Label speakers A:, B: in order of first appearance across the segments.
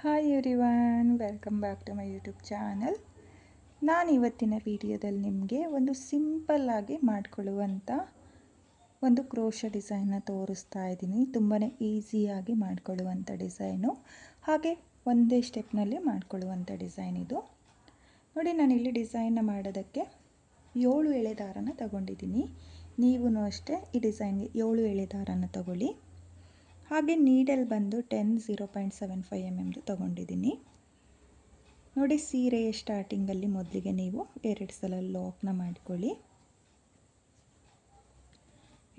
A: Hi everyone, welcome back to my YouTube channel. ನಾನು ಇವತ್ತಿನ ವಿಡಿಯೋದಲ್ಲಿ ನಿಮಗೆ ಒಂದು ಸಿಂಪಲ್ಲಾಗಿ ಮಾಡಿಕೊಳ್ಳುವಂಥ ಒಂದು ಕ್ರೋಶ ಡಿಸೈನ್ನ ತೋರಿಸ್ತಾ ಇದ್ದೀನಿ. ತುಂಬಾ ಈಸಿಯಾಗಿ ಮಾಡಿಕೊಳ್ಳುವಂಥ ಡಿಸೈನು, ಹಾಗೆ ಒಂದೇ ಸ್ಟೆಪ್ನಲ್ಲಿ ಮಾಡಿಕೊಳ್ಳುವಂಥ ಡಿಸೈನ್ ಇದು. ನೋಡಿ, ನಾನಿಲ್ಲಿ ಡಿಸೈನ್ನ ಮಾಡೋದಕ್ಕೆ 7 ಎಳೆ ದಾರನ ತಗೊಂಡಿದ್ದೀನಿ. ನೀವು ಅಷ್ಟೇ ಈ ಡಿಸೈನ್ಗೆ 7 ಎಳೆ ದಾರನ ತಗೊಳ್ಳಿ. ಹಾಗೆ ನೀಡಲ್ ಬಂದು 0.75 mm ತಗೊಂಡಿದ್ದೀನಿ. ನೋಡಿ, ಸೀರೆಯ ಸ್ಟಾರ್ಟಿಂಗಲ್ಲಿ ಮೊದಲಿಗೆ ನೀವು 2 ಸಲ ಲಾಕ್ನ ಮಾಡಿಕೊಳ್ಳಿ.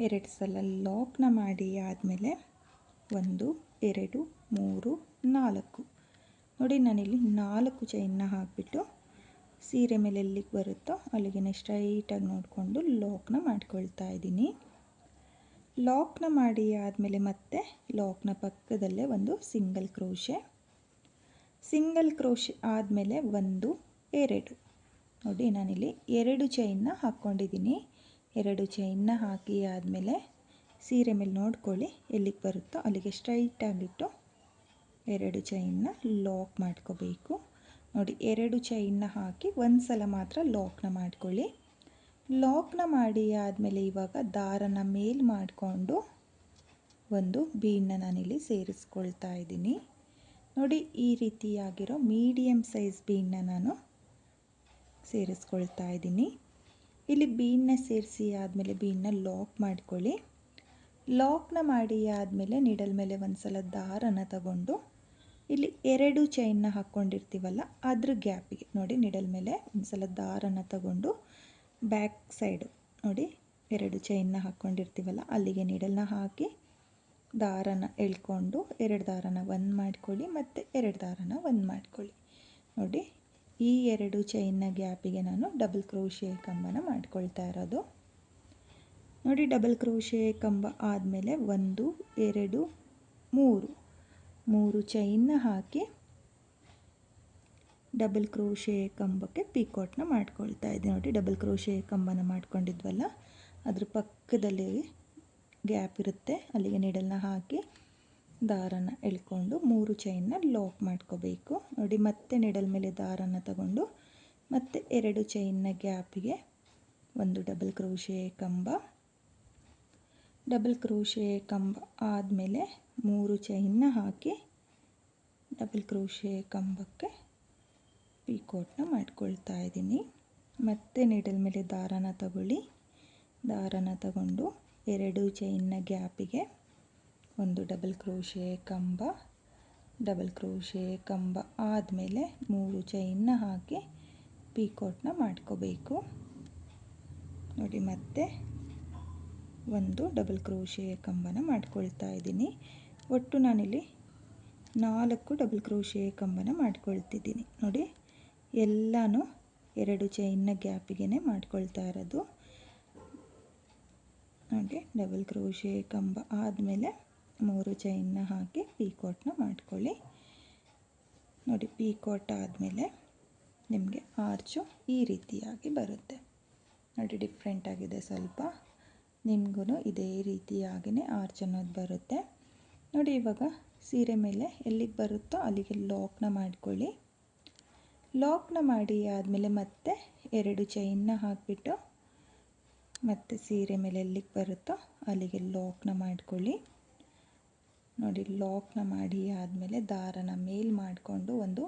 A: 2 ಸಲ ಲಾಕ್ನ ಮಾಡಿ ಆದಮೇಲೆ 1 2 3 4 ನೋಡಿ, ನಾನಿಲ್ಲಿ 4 ಚೈನ್ನ ಹಾಕಿಬಿಟ್ಟು ಸೀರೆ ಮೇಲೆ ಎಲ್ಲಿಗೆ ಬರುತ್ತೋ ಅಲ್ಲಿಗೆ ಸ್ಟ್ರೈಟಾಗಿ ನೋಡಿಕೊಂಡು ಲಾಕ್ನ ಮಾಡ್ಕೊಳ್ತಾ ಇದ್ದೀನಿ. ಲಾಕ್ನ ಮಾಡಿ ಆದಮೇಲೆ ಮತ್ತೆ ಲಾಕ್ನ ಪಕ್ಕದಲ್ಲೇ ಒಂದು ಸಿಂಗಲ್ ಕ್ರೋಶೆ ಆದಮೇಲೆ 1 2 ನೋಡಿ, ನಾನಿಲ್ಲಿ 2 ಚೈನ್ನ ಹಾಕ್ಕೊಂಡಿದ್ದೀನಿ. 2 ಚೈನ್ನ ಹಾಕಿ ಆದಮೇಲೆ ಸೀರೆ ಮೇಲೆ ನೋಡ್ಕೊಳ್ಳಿ, ಎಲ್ಲಿಗೆ ಬರುತ್ತೋ ಅಲ್ಲಿಗೆ ಸ್ಟ್ರೈಟಾಗಿಟ್ಟು 2 ಚೈನ್ನ ಲಾಕ್ ಮಾಡ್ಕೋಬೇಕು. ನೋಡಿ, 2 ಚೈನ್ನ ಹಾಕಿ ಒಂದು ಸಲ ಮಾತ್ರ ಲಾಕ್ನ ಮಾಡ್ಕೊಳ್ಳಿ. ಲಾಕ್ನ ಮಾಡಿ ಆದಮೇಲೆ ಇವಾಗ ದಾರನ ಮೇಲ್ ಮಾಡಿಕೊಂಡು ಒಂದು ಬೀಡನ್ನ ನಾನಿಲ್ಲಿ ಸೇರಿಸ್ಕೊಳ್ತಾ ಇದ್ದೀನಿ. ನೋಡಿ, ಈ ರೀತಿಯಾಗಿರೋ ಮೀಡಿಯಮ್ ಸೈಜ್ ಬೀಡನ್ನ ನಾನು ಸೇರಿಸ್ಕೊಳ್ತಾ ಇದ್ದೀನಿ. ಇಲ್ಲಿ ಬೀಡನ್ನ ಸೇರಿಸಿ ಆದಮೇಲೆ ಬೀಡನ್ನ ಲಾಕ್ ಮಾಡ್ಕೊಳ್ಳಿ. ಲಾಕ್ನ ಮಾಡಿ ಆದಮೇಲೆ ನೀಡಲ್ ಮೇಲೆ ಒಂದು ಸಲ ದಾರನ ತಗೊಂಡು ಇಲ್ಲಿ 2 ಚೈನ್ನ ಹಾಕ್ಕೊಂಡಿರ್ತೀವಲ್ಲ ಅದ್ರ ಗ್ಯಾಪಿಗೆ ನೋಡಿ, ನೀಡಲ್ ಮೇಲೆ ಒಂದು ಸಲ ದಾರನ ತಗೊಂಡು ಬ್ಯಾಕ್ ಸೈಡು ನೋಡಿ 2 ಚೈನ್ನ ಹಾಕ್ಕೊಂಡಿರ್ತೀವಲ್ಲ ಅಲ್ಲಿಗೆ ನೀಡಲ್ನ ಹಾಕಿ ದಾರನ ಎಳ್ಕೊಂಡು 2 ದಾರನ ಒಂದು ಮಾಡ್ಕೊಳ್ಳಿ, ಮತ್ತು 2 ದಾರನ ಒಂದು ಮಾಡ್ಕೊಳ್ಳಿ. ನೋಡಿ, ಈ 2 ಚೈನ್ನ ಗ್ಯಾಪಿಗೆ ನಾನು ಡಬಲ್ ಕ್ರೋಶೆ ಕಂಬನ ಮಾಡ್ಕೊಳ್ತಾ ಇರೋದು. ನೋಡಿ, ಡಬಲ್ ಕ್ರೋಶೆ ಕಂಬ ಆದಮೇಲೆ 1 2 3 ಚೈನ್ನ ಹಾಕಿ ಡಬಲ್ ಕ್ರೋಶೆ ಕಂಬಕ್ಕೆ ಪಿಕೋಟ್ನ ಮಾಡ್ಕೊಳ್ತಾ ಇದ್ದೀನಿ. ನೋಡಿ, ಡಬಲ್ ಕ್ರೋಶೆ ಕಂಬನ ಮಾಡ್ಕೊಂಡಿದ್ವಲ್ಲ ಅದ್ರ ಪಕ್ಕದಲ್ಲಿ ಗ್ಯಾಪ್ ಇರುತ್ತೆ, ಅಲ್ಲಿಗೆ ನೀಡಲ್ನ ಹಾಕಿ ದಾರನ ಎಳ್ಕೊಂಡು 3 ಚೈನ್ನ ಲಾಕ್ ಮಾಡ್ಕೋಬೇಕು. ನೋಡಿ, ಮತ್ತೆ ನೀಡಲ್ ಮೇಲೆ ದಾರನ ತಗೊಂಡು ಮತ್ತೆ 2 ಚೈನ್ನ ಗ್ಯಾಪಿಗೆ ಒಂದು ಡಬಲ್ ಕ್ರೋಶೆ ಕಂಬ ಆದಮೇಲೆ 3 ಚೈನ್ನ ಹಾಕಿ ಡಬಲ್ ಕ್ರೋಶೆ ಕಂಬಕ್ಕೆ ಪಿಕೋಟ್ನ ಮಾಡ್ಕೊಳ್ತಾ ಇದ್ದೀನಿ. ಮತ್ತೆ ನೀಡಲ್ ಮೇಲೆ ದಾರನ ತಗೊಳ್ಳಿ. ದಾರನ ತಗೊಂಡು 2 ಚೈನ್ನ ಗ್ಯಾಪಿಗೆ ಒಂದು ಡಬಲ್ ಕ್ರೋಶೆ ಕಂಬ ಆದಮೇಲೆ 3 ಚೈನ್ನ ಹಾಕಿ ಪಿಕೋಟ್ನ ಮಾಡ್ಕೋಬೇಕು. ನೋಡಿ, ಮತ್ತೆ ಒಂದು ಡಬಲ್ ಕ್ರೋಶೆ ಕಂಬನ ಮಾಡ್ಕೊಳ್ತಾ ಇದ್ದೀನಿ. ಒಟ್ಟು ನಾನಿಲ್ಲಿ 4 ಡಬಲ್ ಕ್ರೋಶೆ ಕಂಬನ ಮಾಡ್ಕೊಳ್ತಿದ್ದೀನಿ. ನೋಡಿ, ಎಲ್ಲನೂ 2 ಚೈನ್ನ ಗ್ಯಾಪಿಗೆ ಮಾಡ್ಕೊಳ್ತಾ ಇರೋದು. ನೋಡಿ, ಡಬಲ್ ಕ್ರೋಶೆ ಕಂಬ ಆದಮೇಲೆ 3 ಚೈನ್ನ ಹಾಕಿ ಪಿಕೋಟ್ನ ಮಾಡ್ಕೊಳ್ಳಿ. ನೋಡಿ, ಪಿಕೋಟ್ ಆದಮೇಲೆ ನಿಮಗೆ ಆರ್ಚು ಈ ರೀತಿಯಾಗಿ ಬರುತ್ತೆ. ನೋಡಿ, ಡಿಫ್ರೆಂಟ್ ಆಗಿದೆ ಸ್ವಲ್ಪ. ನಿಮಗೂ ಇದೇ ರೀತಿಯಾಗಿಯೇ ಆರ್ಚ್ ಅನ್ನೋದು ಬರುತ್ತೆ. ನೋಡಿ, ಇವಾಗ ಸೀರೆ ಮೇಲೆ ಎಲ್ಲಿಗೆ ಬರುತ್ತೋ ಅಲ್ಲಿಗೆ ಲಾಕ್ನ ಮಾಡ್ಕೊಳ್ಳಿ. ಲಾಕ್ನ ಮಾಡಿ ಆದಮೇಲೆ ಮತ್ತೆ 2 ಚೈನ್ನ ಹಾಕಿಬಿಟ್ಟು ಮತ್ತು ಸೀರೆ ಮೇಲೆ ಎಲ್ಲಿಗೆ ಬರುತ್ತೋ ಅಲ್ಲಿಗೆ ಲಾಕ್ನ ಮಾಡ್ಕೊಳ್ಳಿ. ನೋಡಿ, ಲಾಕ್ನ ಮಾಡಿ ಆದಮೇಲೆ ದಾರನ ಮೇಲ್ ಮಾಡಿಕೊಂಡು ಒಂದು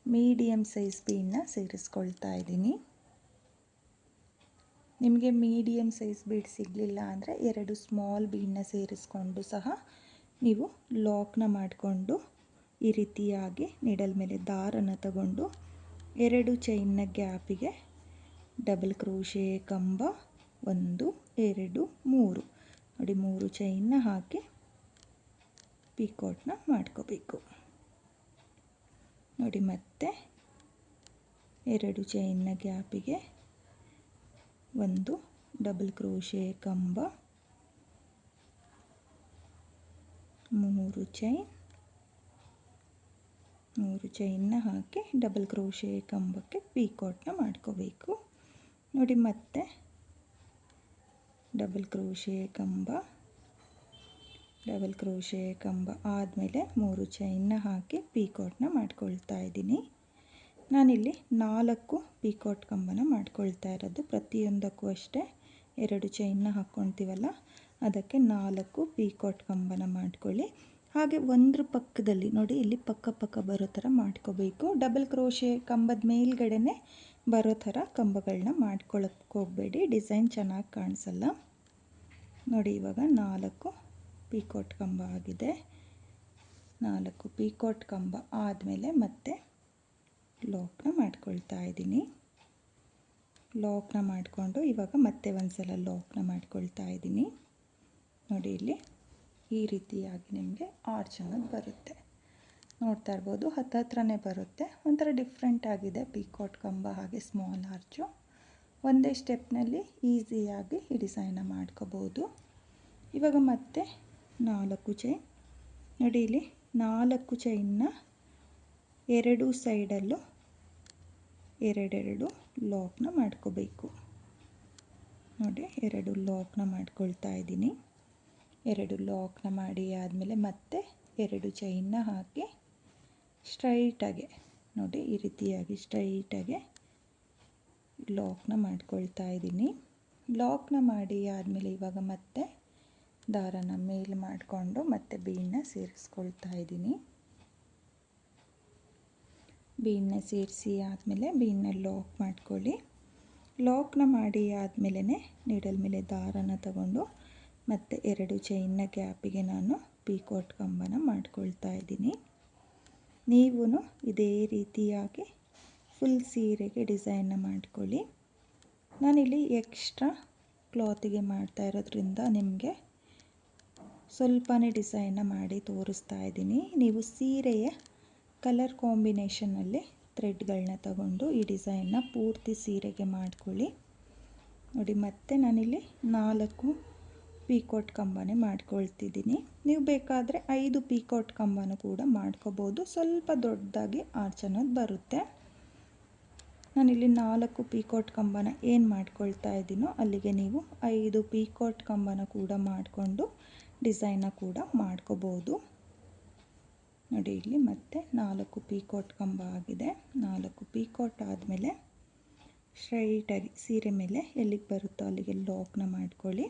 A: ಮೀಡಿಯಮ್ ಸೈಜ್ ಬೀಡನ್ನ ಸೇರಿಸ್ಕೊಳ್ತಾ ಇದ್ದೀನಿ. ನಿಮಗೆ ಮೀಡಿಯಮ್ ಸೈಜ್ ಬೀಡ್ ಸಿಗಲಿಲ್ಲ ಅಂದರೆ 2 ಸ್ಮಾಲ್ ಬೀಡನ್ನ ಸೇರಿಸ್ಕೊಂಡು ಸಹ ನೀವು ಲಾಕ್ನ ಮಾಡಿಕೊಂಡು ಈ ರೀತಿಯಾಗಿ ನೀಡಲ್ ಮೇಲೆ ದಾರನ ತಗೊಂಡು 2 ಚೈನ್ನ ಗ್ಯಾಪಿಗೆ ಡಬಲ್ ಕ್ರೋಶೆ ಕಂಬ 1 2 3 ನೋಡಿ, 3 ಚೈನ್ನ ಹಾಕಿ ಪಿಕೋಟ್ನ ಮಾಡ್ಕೋಬೇಕು. ನೋಡಿ, ಮತ್ತೆ 2 ಚೈನ್ನ ಗ್ಯಾಪಿಗೆ ಒಂದು ಡಬಲ್ ಕ್ರೋಶೆ ಕಂಬ 3 ಚೈನ್ನ ಹಾಕಿ ಡಬಲ್ ಕ್ರೋಶೆ ಕಂಬಕ್ಕೆ ಪಿಕೋಟ್ನ ಮಾಡ್ಕೋಬೇಕು. ನೋಡಿ, ಮತ್ತೆ ಡಬಲ್ ಕ್ರೋಶೆ ಕಂಬ ಡಬಲ್ ಕ್ರೋಶೆ ಕಂಬ ಆದಮೇಲೆ 3 ಚೈನ್ನ ಹಾಕಿ ಪೀಕಾಟ್ನ ಮಾಡ್ಕೊಳ್ತಾ ಇದ್ದೀನಿ. ನಾನಿಲ್ಲಿ 4 ಪೀಕಾಟ್ ಕಂಬನ ಮಾಡ್ಕೊಳ್ತಾ ಇರೋದು. ಪ್ರತಿಯೊಂದಕ್ಕೂ ಅಷ್ಟೇ 2 ಚೈನ್ನ ಹಾಕ್ಕೊಳ್ತೀವಲ್ಲ ಅದಕ್ಕೆ 4 ಪೀಕಾಟ್ ಕಂಬನ ಮಾಡ್ಕೊಳ್ಳಿ. ಹಾಗೆ ಒಂದ್ರ ಪಕ್ಕದಲ್ಲಿ ನೋಡಿ ಇಲ್ಲಿ ಪಕ್ಕ ಬರೋ ಥರ ಮಾಡ್ಕೋಬೇಕು. ಡಬಲ್ ಕ್ರೋಶೆ ಕಂಬದ ಮೇಲ್ಗಡೆನೆ ಬರೋ ಥರ ಕಂಬಗಳನ್ನ ಮಾಡ್ಕೊಳ್ಳೋಕ್ಕೆ ಹೋಗಬೇಡಿ, ಡಿಸೈನ್ ಚೆನ್ನಾಗಿ ಕಾಣಿಸಲ್ಲ. ನೋಡಿ ಇವಾಗ 4 ಪೀಕಾಟ್ ಕಂಬ ಆಗಿದೆ. 4 ಪೀಕಾಟ್ ಕಂಬ ಆದಮೇಲೆ ಮತ್ತೆ ಲಾಕ್ನ ಮಾಡ್ಕೊಳ್ತಾ ಇದ್ದೀನಿ. ಲಾಕ್ನ ಮಾಡಿಕೊಂಡು ಇವಾಗ ಮತ್ತೆ ಒಂದ್ಸಲ ಲಾಕ್ನ ಮಾಡ್ಕೊಳ್ತಾ ಇದ್ದೀನಿ. ನೋಡಿ ಇಲ್ಲಿ ಈ ರೀತಿಯಾಗಿ ನಿಮಗೆ ಆರ್ಚ್ ಅನ್ನೋದು ಬರುತ್ತೆ. ನೋಡ್ತಾ ಇರ್ಬೋದು, ಹತ್ರನೇ ಬರುತ್ತೆ. ಒಂಥರ ಡಿಫ್ರೆಂಟ್ ಆಗಿದೆ ಪೀಕಾಟ್ ಕಂಬ ಹಾಗೆ ಸ್ಮಾಲ್ ಆರ್ಚು. ಒಂದೇ ಸ್ಟೆಪ್ನಲ್ಲಿ ಈಸಿಯಾಗಿ ಈ ಡಿಸೈನ್ನ ಮಾಡ್ಕೋಬೋದು. ಇವಾಗ ಮತ್ತೆ 4 ಚೈನ್ ನೋಡಿ ಇಲ್ಲಿ 4 ಚೈನ್ನ ಎರಡೂ ಸೈಡಲ್ಲೂ 2 ಲಾಕ್ನ ಮಾಡ್ಕೋಬೇಕು. ನೋಡಿ 2 ಲಾಕ್ನ ಮಾಡ್ಕೊಳ್ತಾ ಇದ್ದೀನಿ. 2 ಲಾಕ್ನ ಮಾಡಿ ಆದಮೇಲೆ ಮತ್ತೆ 2 ಚೈನ್ನ ಹಾಕಿ ಸ್ಟ್ರೈಟಾಗೆ ನೋಡಿ ಈ ರೀತಿಯಾಗಿ ಸ್ಟ್ರೈಟಾಗೆ ಲಾಕ್ನ ಮಾಡ್ಕೊಳ್ತಾ ಇದ್ದೀನಿ. ಲಾಕ್ನ ಮಾಡಿ ಆದಮೇಲೆ ಇವಾಗ ಮತ್ತೆ ದಾರನ ಮೇಲೆ ಮಾಡಿಕೊಂಡು ಮತ್ತೆ ಬೀಡನ್ನ ಸೇರಿಸ್ಕೊಳ್ತಾ ಇದ್ದೀನಿ. ಬೀಡನ್ನ ಸೇರಿಸಿ ಆದಮೇಲೆ ಬೀಡನ್ನ ಲಾಕ್ ಮಾಡ್ಕೊಳ್ಳಿ. ಲಾಕ್ನ ಮಾಡಿ ಆದಮೇಲೆ ನೀಡಲ್ ಮೇಲೆ ದಾರನ ತಗೊಂಡು ಮತ್ತು 2 ಚೈನ್ನ ಗ್ಯಾಪಿಗೆ ನಾನು ಪೀಕಾಟ್ ಕಂಬನ ಮಾಡ್ಕೊಳ್ತಾ ಇದ್ದೀನಿ. ನೀವು ಇದೇ ರೀತಿಯಾಗಿ ಫುಲ್ ಸೀರೆಗೆ ಡಿಸೈನ್ನ ಮಾಡ್ಕೊಳ್ಳಿ. ನಾನಿಲ್ಲಿ ಎಕ್ಸ್ಟ್ರಾ ಕ್ಲಾತಿಗೆ ಮಾಡ್ತಾ ಇರೋದ್ರಿಂದ ನಿಮಗೆ ಸ್ವಲ್ಪನೇ ಡಿಸೈನ್ನ ಮಾಡಿ ತೋರಿಸ್ತಾ ಇದ್ದೀನಿ. ನೀವು ಸೀರೆಯ ಕಲರ್ ಕಾಂಬಿನೇಷನಲ್ಲಿ ಥ್ರೆಡ್ಗಳನ್ನ ತಗೊಂಡು ಈ ಡಿಸೈನ್ನ ಪೂರ್ತಿ ಸೀರೆಗೆ ಮಾಡ್ಕೊಳ್ಳಿ. ನೋಡಿ ಮತ್ತೆ ನಾನಿಲ್ಲಿ 4 ಪೀಕಾಟ್ ಕಂಬನೇ ಮಾಡ್ಕೊಳ್ತಿದ್ದೀನಿ. ನೀವು ಬೇಕಾದರೆ 5 ಪೀಕಾಟ್ ಕಂಬನೂ ಕೂಡ ಮಾಡ್ಕೋಬೋದು. ಸ್ವಲ್ಪ ದೊಡ್ಡದಾಗಿ ಆರ್ಚ್ ಅನ್ನೋದು ಬರುತ್ತೆ. ನಾನಿಲ್ಲಿ 4 ಪೀಕಾಟ್ ಕಂಬನ ಏನು ಮಾಡ್ಕೊಳ್ತಾ ಇದ್ದೀನೋ ಅಲ್ಲಿಗೆ ನೀವು 5 ಪೀಕಾಟ್ ಕಂಬನ ಕೂಡ ಮಾಡಿಕೊಂಡು ಡಿಸೈನ್ನ ಕೂಡ ಮಾಡ್ಕೋಬೋದು. ನೋಡಿ ಇಲ್ಲಿ ಮತ್ತೆ 4 ಪೀಕಾಟ್ ಕಂಬ ಆಗಿದೆ. 4 ಪೀಕಾಟ್ ಆದಮೇಲೆ ಸ್ಟ್ರೈಟಾಗಿ ಸೀರೆ ಮೇಲೆ ಎಲ್ಲಿಗೆ ಬರುತ್ತೋ ಅಲ್ಲಿಗೆ ಲಾಕ್ನ ಮಾಡ್ಕೊಳ್ಳಿ.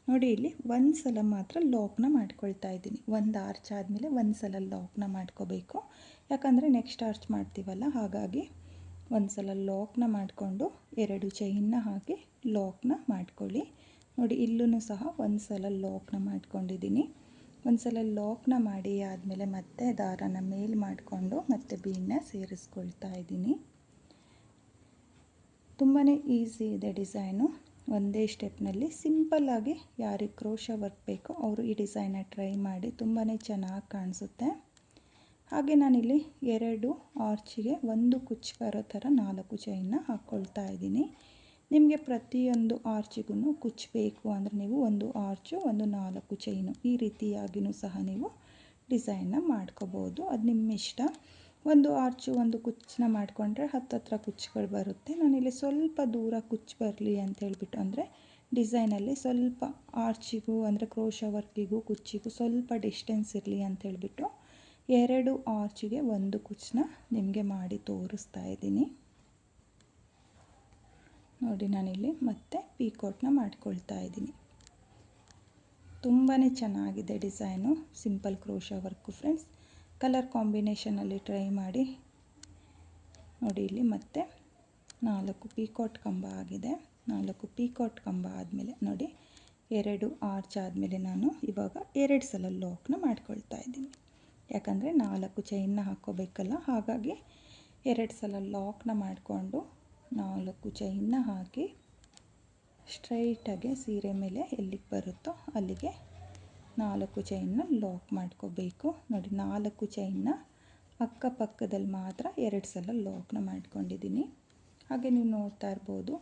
A: ನೋಡಿ ಇಲ್ಲಿ ಒಂದು ಸಲ ಮಾತ್ರ ಲಾಕ್ನ ಮಾಡ್ಕೊಳ್ತಾ ಇದ್ದೀನಿ. ಒಂದು ಆರ್ಚ್ ಆದಮೇಲೆ ಒಂದು ಸಲ ಲಾಕ್ನ ಮಾಡ್ಕೋಬೇಕು. ಯಾಕಂದರೆ ನೆಕ್ಸ್ಟ್ ಆರ್ಚ್ ಮಾಡ್ತೀವಲ್ಲ, ಹಾಗಾಗಿ ಒಂದು ಸಲ ಲಾಕ್ನ ಮಾಡಿಕೊಂಡು 2 ಚೈನ್ನ ಹಾಕಿ ಲಾಕ್ನ ಮಾಡ್ಕೊಳ್ಳಿ. ನೋಡಿ ಇಲ್ಲೂ ಸಹ ಒಂದು ಸಲ ಲಾಕ್ನ ಮಾಡ್ಕೊಂಡಿದ್ದೀನಿ. ಒಂದು ಸಲ ಲಾಕ್ನ ಮಾಡಿ ಆದಮೇಲೆ ಮತ್ತೆ ದಾರನ ಮೇಲೆ ಮಾಡಿಕೊಂಡು ಮತ್ತೆ ಬೀಡನ್ನ ಸೇರಿಸ್ಕೊಳ್ತಾ ಇದ್ದೀನಿ. ತುಂಬಾ ಈಸಿ ಇದೆ ಡಿಸೈನು. ಒಂದೇ ಸ್ಟೆಪ್ನಲ್ಲಿ ಸಿಂಪಲ್ಲಾಗಿ ಯಾರಿಗೆ ಕ್ರೋಶ ವರ್ಕ್ ಬೇಕೋ ಅವರು ಈ ಡಿಸೈನ್ನ ಟ್ರೈ ಮಾಡಿ, ತುಂಬಾ ಚೆನ್ನಾಗಿ ಕಾಣಿಸುತ್ತೆ. ಹಾಗೆ ನಾನಿಲ್ಲಿ 2 ಆರ್ಚಿಗೆ ಒಂದು ಕುಚ್ಚು ಬರೋ ಥರ 4 ಚೈನ್ನ ಹಾಕ್ಕೊಳ್ತಾ ಇದ್ದೀನಿ. ನಿಮಗೆ ಪ್ರತಿಯೊಂದು ಆರ್ಚಿಗೂ ಕುಚ್ಚು ಬೇಕು ಅಂದರೆ ನೀವು ಒಂದು ಆರ್ಚು ಒಂದು 4 ಚೈನು ಈ ರೀತಿಯಾಗಿಯೂ ಸಹ ನೀವು ಡಿಸೈನ್ನ ಮಾಡ್ಕೋಬೋದು. ಅದು ನಿಮ್ಮ ಇಷ್ಟ. ಒಂದು ಆರ್ಚು ಒಂದು ಕುಚ್ಚನ್ನ ಮಾಡಿಕೊಂಡ್ರೆ ಹತ್ತತ್ರ ಕುಚ್ಚುಗಳು ಬರುತ್ತೆ. ನಾನಿಲ್ಲಿ ಸ್ವಲ್ಪ ದೂರ ಕುಚ್ಚು ಬರಲಿ ಅಂತ ಹೇಳ್ಬಿಟ್ಟು, ಅಂದರೆ ಡಿಸೈನಲ್ಲಿ ಸ್ವಲ್ಪ ಆರ್ಚಿಗೂ ಅಂದರೆ ಕ್ರೋಶ ವರ್ಕಿಗೂ ಕುಚ್ಚಿಗೂ ಸ್ವಲ್ಪ ಡಿಸ್ಟೆನ್ಸ್ ಇರಲಿ ಅಂತ ಹೇಳ್ಬಿಟ್ಟು 2 ಆರ್ಚಿಗೆ ಒಂದು ಕುಚ್ಚನ್ನ ನಿಮಗೆ ಮಾಡಿ ತೋರಿಸ್ತಾ ಇದ್ದೀನಿ. ನೋಡಿ ನಾನಿಲ್ಲಿ ಮತ್ತೆ ಪೀಕಾಟ್ನ ಮಾಡ್ಕೊಳ್ತಾ ಇದ್ದೀನಿ. ತುಂಬಾ ಚೆನ್ನಾಗಿದೆ design, simple crochet work friends. Colour ಕಾಂಬಿನೇಷನಲ್ಲಿ ಟ್ರೈ ಮಾಡಿ. ನೋಡಿ ಇಲ್ಲಿ ಮತ್ತೆ 4 ಪೀಕಾಟ್ ಕಂಬ ಆಗಿದೆ. 4 ಪೀಕಾಟ್ ಕಂಬ ಆದಮೇಲೆ ನೋಡಿ 2 ಆರ್ಚ್ ಆದಮೇಲೆ ನಾನು ಇವಾಗ 2 ಸಲ ಲಾಕ್ನ ಮಾಡ್ಕೊಳ್ತಾ ಇದ್ದೀನಿ. ಯಾಕಂದರೆ 4 ಚೈನ್ನ ಹಾಕ್ಕೋಬೇಕಲ್ಲ, ಹಾಗಾಗಿ 2 ಸಲ ಲಾಕ್ನ ಮಾಡಿಕೊಂಡು 4 ಚೈನ್ನ ಹಾಕಿ ಸ್ಟ್ರೈಟಾಗಿ ಸೀರೆ ಮೇಲೆ ಎಲ್ಲಿಗೆ ಬರುತ್ತೋ ಅಲ್ಲಿಗೆ 4 ಚೈನ್ನ ಲಾಕ್ ಮಾಡ್ಕೋಬೇಕು. ನೋಡಿ 4 ಚೈನ್ನ ಅಕ್ಕಪಕ್ಕದಲ್ಲಿ ಮಾತ್ರ 2 ಸಲ ಲಾಕ್ನ ಮಾಡ್ಕೊಂಡಿದ್ದೀನಿ. ಹಾಗೆ ನೀವು ನೋಡ್ತಾ ಇರ್ಬೋದು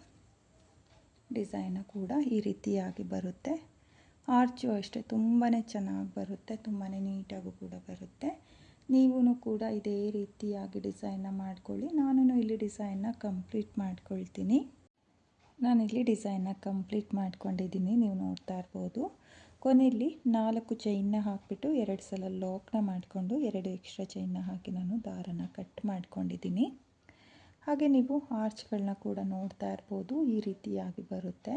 A: ಡಿಸೈನು ಕೂಡ ಈ ರೀತಿಯಾಗಿ ಬರುತ್ತೆ. ಆರ್ಚು ಅಷ್ಟೇ ತುಂಬಾ ಚೆನ್ನಾಗಿ ಬರುತ್ತೆ, ತುಂಬಾ ನೀಟಾಗೂ ಕೂಡ ಬರುತ್ತೆ. ನೀವೂ ಕೂಡ ಇದೇ ರೀತಿಯಾಗಿ ಡಿಸೈನ್ನ ಮಾಡ್ಕೊಳ್ಳಿ. ನಾನು ಇಲ್ಲಿ ಡಿಸೈನ್ನ ಕಂಪ್ಲೀಟ್ ಮಾಡ್ಕೊಳ್ತೀನಿ. ನಾನಿಲ್ಲಿ ಡಿಸೈನ್ನ ಕಂಪ್ಲೀಟ್ ಮಾಡ್ಕೊಂಡಿದ್ದೀನಿ, ನೀವು ನೋಡ್ತಾ ಇರ್ಬೋದು. ಕೊನೆಯಲ್ಲಿ 4 ಚೈನ್ನ ಹಾಕಿಬಿಟ್ಟು 2 ಸಲ ಲಾಕ್ನ ಮಾಡಿಕೊಂಡು 2 ಎಕ್ಸ್ಟ್ರಾ ಚೈನ್ನ ಹಾಕಿ ನಾನು ದಾರನ ಕಟ್ ಮಾಡ್ಕೊಂಡಿದ್ದೀನಿ. ಹಾಗೆ ನೀವು ಆರ್ಚ್ಗಳನ್ನ ಕೂಡ ನೋಡ್ತಾ ಇರ್ಬೋದು, ಈ ರೀತಿಯಾಗಿ ಬರುತ್ತೆ.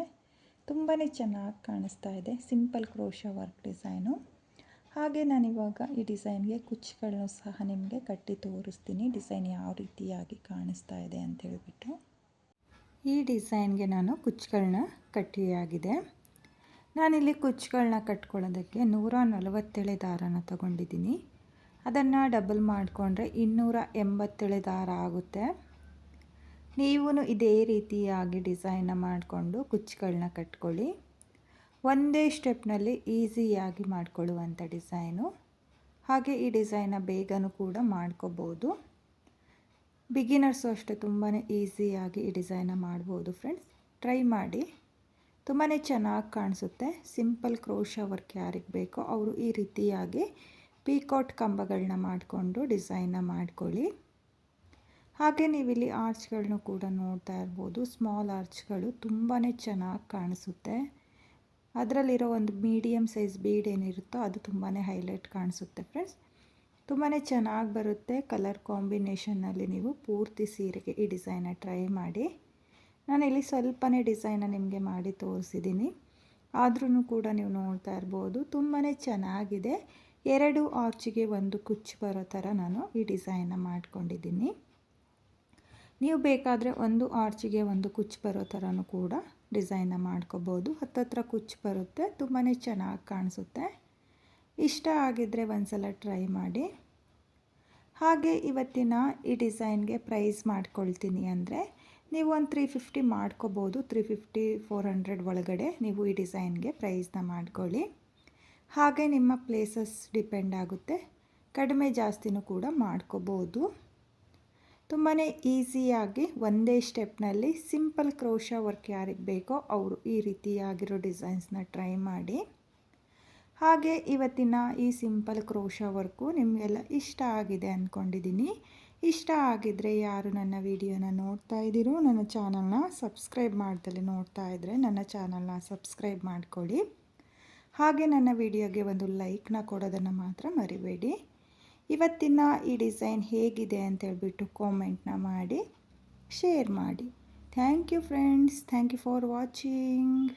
A: ತುಂಬಾ ಚೆನ್ನಾಗಿ ಕಾಣಿಸ್ತಾ ಇದೆ, ಸಿಂಪಲ್ ಕ್ರೋಶಾ ವರ್ಕ್ ಡಿಸೈನು. ಹಾಗೆ ನಾನಿವಾಗ ಈ ಡಿಸೈನ್ಗೆ ಕುಚ್ಚುಗಳನ್ನು ಸಹ ನಿಮಗೆ ಕಟ್ಟಿ ತೋರಿಸ್ತೀನಿ, ಡಿಸೈನ್ ಯಾವ ರೀತಿಯಾಗಿ ಕಾಣಿಸ್ತಾ ಇದೆ ಅಂತ ಹೇಳ್ಬಿಟ್ಟು. ಈ ಡಿಸೈನ್ಗೆ ನಾನು ಕುಚ್ಚುಗಳನ್ನ ಕಟ್ಟಿಯಾಗಿದೆ. ನಾನಿಲ್ಲಿ ಕುಚ್ಚುಗಳನ್ನ ಕಟ್ಕೊಳ್ಳೋದಕ್ಕೆ 147 ದಾರನ ತಗೊಂಡಿದ್ದೀನಿ. ಅದನ್ನು ಡಬಲ್ ಮಾಡಿಕೊಂಡ್ರೆ 287 ದಾರ ಆಗುತ್ತೆ. ನೀವು ಇದೇ ರೀತಿಯಾಗಿ ಡಿಸೈನ್ನ ಮಾಡಿಕೊಂಡು ಕುಚ್ಚುಗಳನ್ನ ಕಟ್ಕೊಳ್ಳಿ. ಒಂದೇ ಸ್ಟೆಪ್ನಲ್ಲಿ ಈಸಿಯಾಗಿ ಮಾಡಿಕೊಳ್ಳುವಂಥ ಡಿಸೈನು. ಹಾಗೆ ಈ ಡಿಸೈನ್ನ ಬೇಗನೂ ಕೂಡ ಮಾಡ್ಕೋಬೋದು. ಬಿಗಿನರ್ಸು ಅಷ್ಟೇ ತುಂಬಾ ಈಸಿಯಾಗಿ ಈ ಡಿಸೈನ್ನ ಮಾಡ್ಬೋದು ಫ್ರೆಂಡ್ಸ್. ಟ್ರೈ ಮಾಡಿ, ತುಂಬಾ ಚೆನ್ನಾಗಿ ಕಾಣಿಸುತ್ತೆ. ಸಿಂಪಲ್ ಕ್ರೋಶಾ ವರ್ಕ್ ಯಾರಿಗೆ ಬೇಕೋ ಅವರು ಈ ರೀತಿಯಾಗಿ ಪೀಕಾಟ್ ಕಂಬಗಳನ್ನ ಮಾಡಿಕೊಂಡು ಡಿಸೈನ್ನ ಮಾಡ್ಕೊಳ್ಳಿ. ಹಾಗೆ ನೀವಿಲ್ಲಿ ಆರ್ಚ್ಗಳನ್ನು ಕೂಡ ನೋಡ್ತಾ ಇರ್ಬೋದು, ಸ್ಮಾಲ್ ಆರ್ಚ್ಗಳು ತುಂಬಾ ಚೆನ್ನಾಗಿ ಕಾಣಿಸುತ್ತೆ. ಅದರಲ್ಲಿರೋ ಒಂದು ಮೀಡಿಯಮ್ ಸೈಜ್ ಬೀಡ್ ಏನಿರುತ್ತೋ ಅದು ತುಂಬಾ ಹೈಲೈಟ್ ಕಾಣಿಸುತ್ತೆ ಫ್ರೆಂಡ್ಸ್. ತುಂಬಾ ಚೆನ್ನಾಗಿ ಬರುತ್ತೆ. ಕಲರ್ ಕಾಂಬಿನೇಷನ್ನಲ್ಲಿ ನೀವು ಪೂರ್ತಿ ಸೀರೆಗೆ ಈ ಡಿಸೈನ್ನ ಟ್ರೈ ಮಾಡಿ. ನಾನಿಲ್ಲಿ ಸ್ವಲ್ಪನೇ ಡಿಸೈನ್ನ ನಿಮಗೆ ಮಾಡಿ ತೋರಿಸಿದ್ದೀನಿ, ಆದ್ರೂ ಕೂಡ ನೀವು ನೋಡ್ತಾ ಇರ್ಬೋದು ತುಂಬಾ ಚೆನ್ನಾಗಿದೆ. 2 ಆರ್ಚಿಗೆ 1 ಕುಚ್ಚು ಬರೋ ಥರ ನಾನು ಈ ಡಿಸೈನ್ನ ಮಾಡ್ಕೊಂಡಿದ್ದೀನಿ. ನೀವು ಬೇಕಾದರೆ 1 ಆರ್ಚಿಗೆ 1 ಕುಚ್ಚು ಬರೋ ಥರನೂ ಕೂಡ ಡಿಸೈನ್ನ ಮಾಡ್ಕೋಬೋದು. ಹತ್ತತ್ರ ಕುಚ್ಚು ಬರುತ್ತೆ, ತುಂಬಾ ಚೆನ್ನಾಗಿ ಕಾಣಿಸುತ್ತೆ. ಇಷ್ಟ ಆಗಿದ್ದರೆ ಒಂದ್ಸಲ ಟ್ರೈ ಮಾಡಿ. ಹಾಗೆ ಇವತ್ತಿನ ಈ ಡಿಸೈನ್ಗೆ ಪ್ರೈಸ್ ಮಾಡ್ಕೊಳ್ತೀನಿ ಅಂದರೆ ನೀವು ಒಂದು 350 ಮಾಡ್ಕೋಬೋದು. 350-400 ಒಳಗಡೆ ನೀವು ಈ ಡಿಸೈನ್ಗೆ ಪ್ರೈಸ್ನ ಮಾಡ್ಕೊಳ್ಳಿ. ಹಾಗೆ ನಿಮ್ಮ ಪ್ಲೇಸಸ್ ಡಿಪೆಂಡ್ ಆಗುತ್ತೆ, ಕಡಿಮೆ ಜಾಸ್ತಿನೂ ಕೂಡ ಮಾಡ್ಕೋಬೋದು. ತುಂಬಾ ಈಸಿಯಾಗಿ ಒಂದೇ ಸ್ಟೆಪ್ನಲ್ಲಿ ಸಿಂಪಲ್ ಕ್ರೋಶಾ ವರ್ಕ್ ಯಾರಿಗೆ ಬೇಕೋ ಅವರು ಈ ರೀತಿಯಾಗಿರೋ ಡಿಸೈನ್ಸ್ನ ಟ್ರೈ ಮಾಡಿ. ಹಾಗೆ ಇವತ್ತಿನ ಈ ಸಿಂಪಲ್ ಕ್ರೋಶಾ ವರ್ಕು ನಿಮಗೆಲ್ಲ ಇಷ್ಟ ಆಗಿದೆ ಅಂದ್ಕೊಂಡಿದ್ದೀನಿ. ಇಷ್ಟ ಆಗಿದ್ದರೆ ಯಾರು ನನ್ನ ವಿಡಿಯೋನ ನೋಡ್ತಾ ಇದ್ದೀರೋ ನನ್ನ ಚಾನಲ್ನ ಸಬ್ಸ್ಕ್ರೈಬ್ ಮಾಡ್ದಲೇ ನೋಡ್ತಾ ಇದ್ದರೆ ನನ್ನ ಚಾನಲ್ನ ಸಬ್ಸ್ಕ್ರೈಬ್ ಮಾಡ್ಕೊಳ್ಳಿ. ಹಾಗೆ ನನ್ನ ವಿಡಿಯೋಗೆ ಒಂದು ಲೈಕ್ನ ಕೊಡೋದನ್ನು ಮಾತ್ರ ಮರಿಬೇಡಿ. ಇವತ್ತಿನ ಈ ಡಿಸೈನ್ ಹೇಗಿದೆ ಅಂತೇಳ್ಬಿಟ್ಟು ಕಾಮೆಂಟ್ನ ಮಾಡಿ ಶೇರ್ ಮಾಡಿ. Thank you friends, thank you for watching.